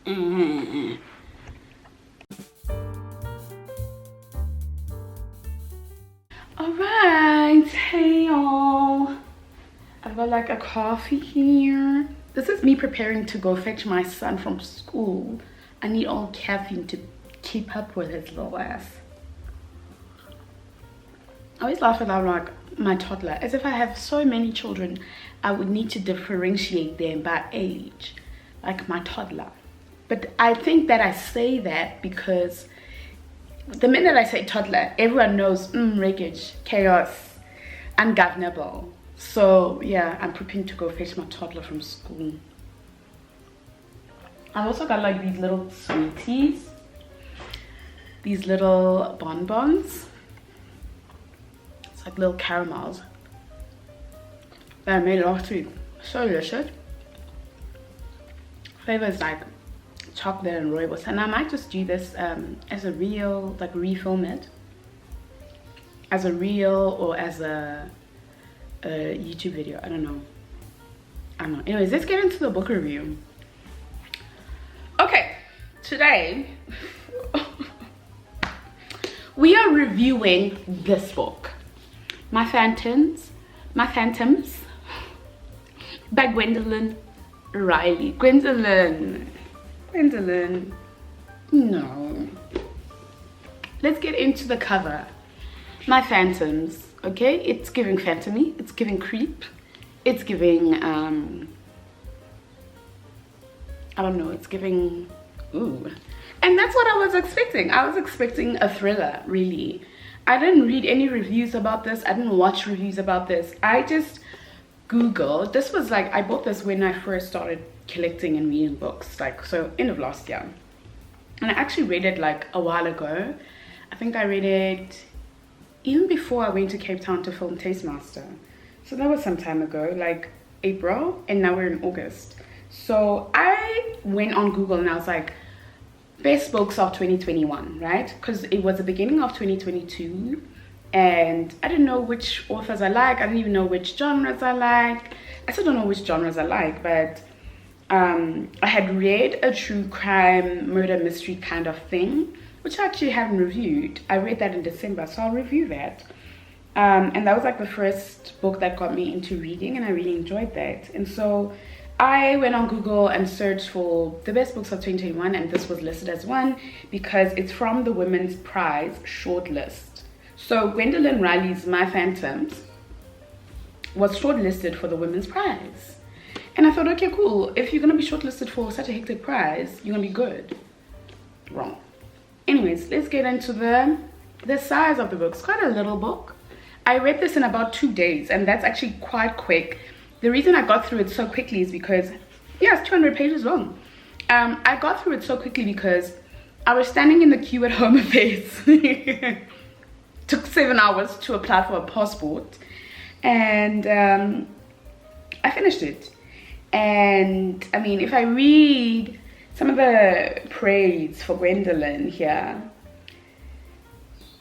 Alright, hey y'all. I've got like a coffee here. This is me preparing to go fetch my son from school. I need all caffeine to keep up with his little ass. I always laugh about like my toddler, as if I have so many children, I would need to differentiate them by age, like my toddler. But I think that I say that because the minute I say toddler, everyone knows wreckage, chaos, ungovernable. So yeah, I'm preparing to go fetch my toddler from school. I've also got like these little sweeties, these little bonbons. It's like little caramels that I made last week. So delicious. Flavor is like chocolate and rooibos, and I might just do this as a reel, like refilm it as a reel or as a YouTube video. I don't know. Anyways, let's get into the book review. Okay, today we are reviewing this book, My Phantoms by Gwendoline Riley. Gwendoline, no. Let's get into the cover. My Phantoms, okay? It's giving phantom-y, it's giving creep, it's giving I don't know, it's giving ooh. And that's what I was expecting. I was expecting a thriller, really. I didn't read any reviews about this. I didn't watch reviews about this. I just Googled. This was like, I bought this when I first started collecting and reading books, like, so end of last year. And I actually read it like a while ago. I think I read it even before I went to Cape Town to film Tastemaster. So that was some time ago, like April, and now we're in August. So I went on Google and I was like, best books of 2021, right? Because it was the beginning of 2022 and I didn't know which authors I like. I didn't even know which genres I like. I still don't know which genres I like, but I had read a true crime murder mystery kind of thing, which I actually haven't reviewed. I read that in December, so I'll review that. And that was like the first book that got me into reading, and I really enjoyed that. And so I went on Google and searched for the best books of 2021, and this was listed as one because it's from the Women's Prize shortlist. So Gwendoline Riley's My Phantoms was shortlisted for the Women's Prize. And I thought, okay, cool. If you're going to be shortlisted for such a hectic prize, you're going to be good. Wrong. Anyways, let's get into the size of the book. It's quite a little book. I read this in about 2 days, and that's actually quite quick. The reason I got through it so quickly is because, yeah, it's 200 pages long. I got through it so quickly because I was standing in the queue at Home Affairs. Took 7 hours to apply for a passport, and I finished it. And I mean, if I read some of the praise for Gwendoline here,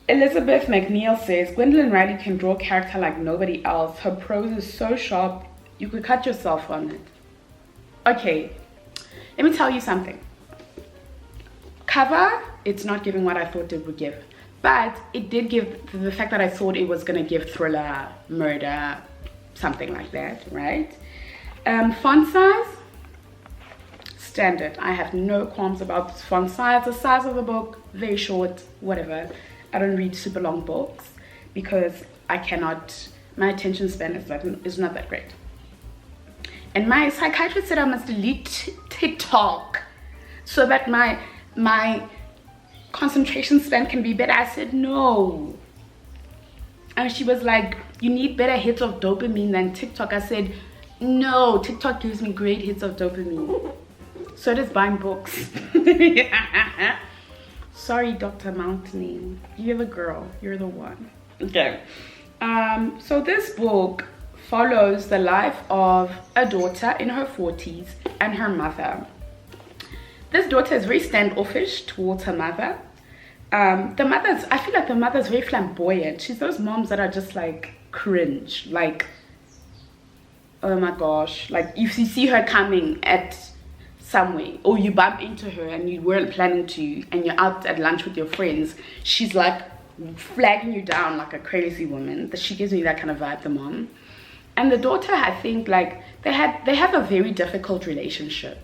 Elizabeth McNeil says, Gwendoline Riley can draw character like nobody else. Her prose is so sharp, you could cut yourself on it. Okay, let me tell you something. Cover, it's not giving what I thought it would give. But it did give the fact that I thought it was going to give thriller, murder, something like that, right? Font size, standard. I have no qualms about this font size. The size of the book, very short, whatever. I don't read super long books because I cannot, my attention span is not that great. And my psychiatrist said I must delete TikTok so that my concentration span can be better. I said no. And she was like, you need better hits of dopamine than TikTok. I said no, TikTok gives me great hits of dopamine. So does buying books. Sorry, Dr. Mountain. You're the girl. You're the one. Okay. So this book follows the life of a daughter in her 40s and her mother. This daughter is very standoffish towards her mother. I feel like the mother's very flamboyant. She's those moms that are just like cringe. Like, oh my gosh. Like if you see her coming at somewhere, or you bump into her and you weren't planning to, and you're out at lunch with your friends, she's like flagging you down like a crazy woman. That she gives me that kind of vibe, the mom. And the daughter, I think, like they have a very difficult relationship.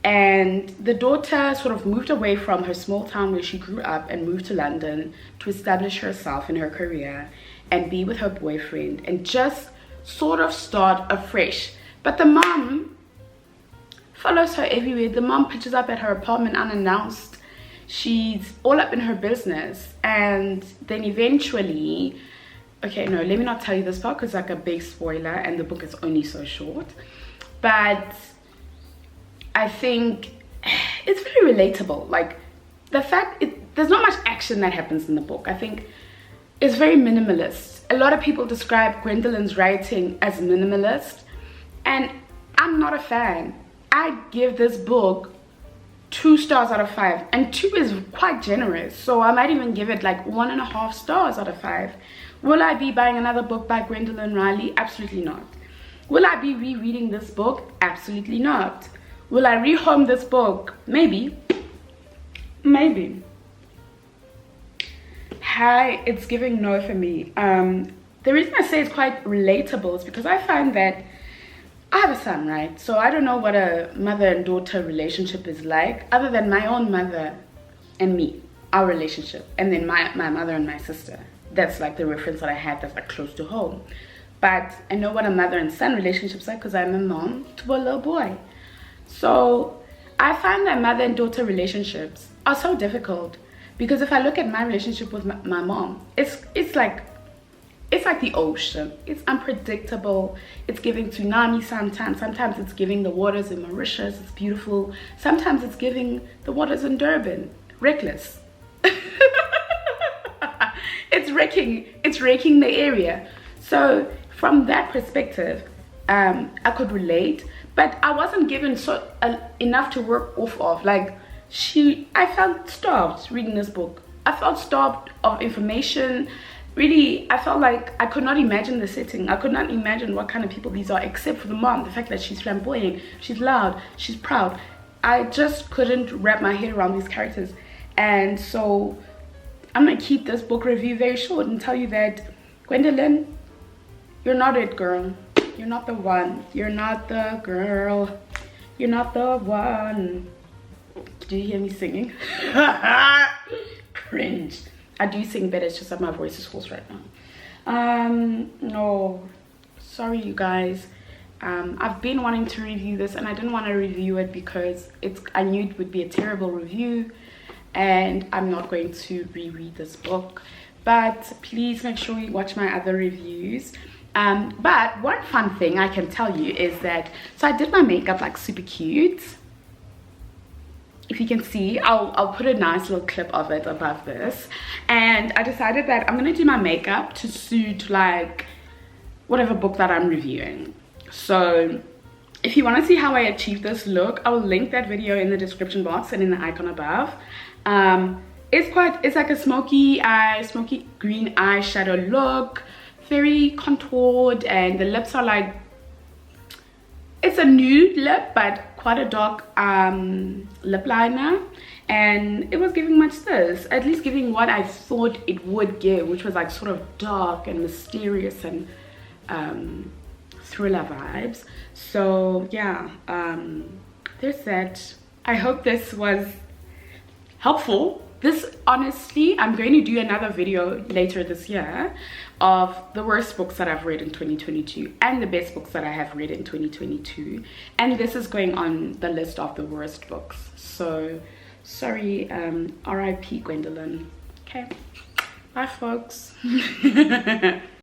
And the daughter sort of moved away from her small town where she grew up and moved to London to establish herself in her career and be with her boyfriend and just sort of start afresh. But the mom follows her everywhere. The mom pitches up at her apartment unannounced. She's all up in her business. And then eventually, okay, no, let me not tell you this part because it's like a big spoiler and the book is only so short. But I think it's very relatable. Like the fact, there's not much action that happens in the book. I think it's very minimalist. A lot of people describe Gwendoline's writing as minimalist, and I'm not a fan. I give this book 2 stars out of 5, and 2 is quite generous, so I might even give it like 1.5 stars out of 5. Will I be buying another book by Gwendoline Riley? Absolutely not. Will I be rereading this book? Absolutely not. Will I rehome this book? Maybe. Maybe. Hi, it's giving no for me. The reason I say it's quite relatable is because I find that I have a son, right? So I don't know what a mother and daughter relationship is like, other than my own mother and me, our relationship, and then my mother and my sister. That's like the reference that I have that's like close to home. But I know what a mother and son relationship's like because I'm a mom to a little boy. So I find that mother and daughter relationships are so difficult because if I look at my relationship with my mom, it's like the ocean. It's unpredictable. It's giving tsunami sometimes it's giving the waters in Mauritius. It's beautiful. Sometimes it's giving the waters in Durban. Reckless. It's wrecking the area. So from that perspective, I could relate, but I wasn't given enough to work off of. Like I felt starved reading this book. I felt starved of information. Really, I felt like I could not imagine the setting. I could not imagine what kind of people these are, except for the mom. The fact that she's flamboyant, she's loud, she's proud. I just couldn't wrap my head around these characters. And so I'm gonna keep this book review very short and tell you that, Gwendoline, you're not it, girl. You're not the one. You're not the girl. You're not the one. Did you hear me singing? Cringe. I do sing better, it's just that my voice is hoarse right now. No, sorry you guys. I've been wanting to review this and I didn't want to review it because I knew it would be a terrible review and I'm not going to reread this book. But please make sure you watch my other reviews. But one fun thing I can tell you is that, so I did my makeup like super cute. If you can see, I'll put a nice little clip of it above this. And I decided that I'm gonna do my makeup to suit like whatever book that I'm reviewing. So if you want to see how I achieved this look, I'll link that video in the description box and in the icon above. It's like a smoky green eyeshadow look, very contoured, and the lips are like, it's a nude lip but quite a dark lip liner, and it was giving much this, at least giving what I thought it would give, which was like sort of dark and mysterious and thriller vibes. So yeah, there's that. I hope this was helpful. This, honestly, I'm going to do another video later this year of the worst books that I've read in 2022 and the best books that I have read in 2022, and this is going on the list of the worst books. So sorry, RIP Gwendoline. Okay, bye folks.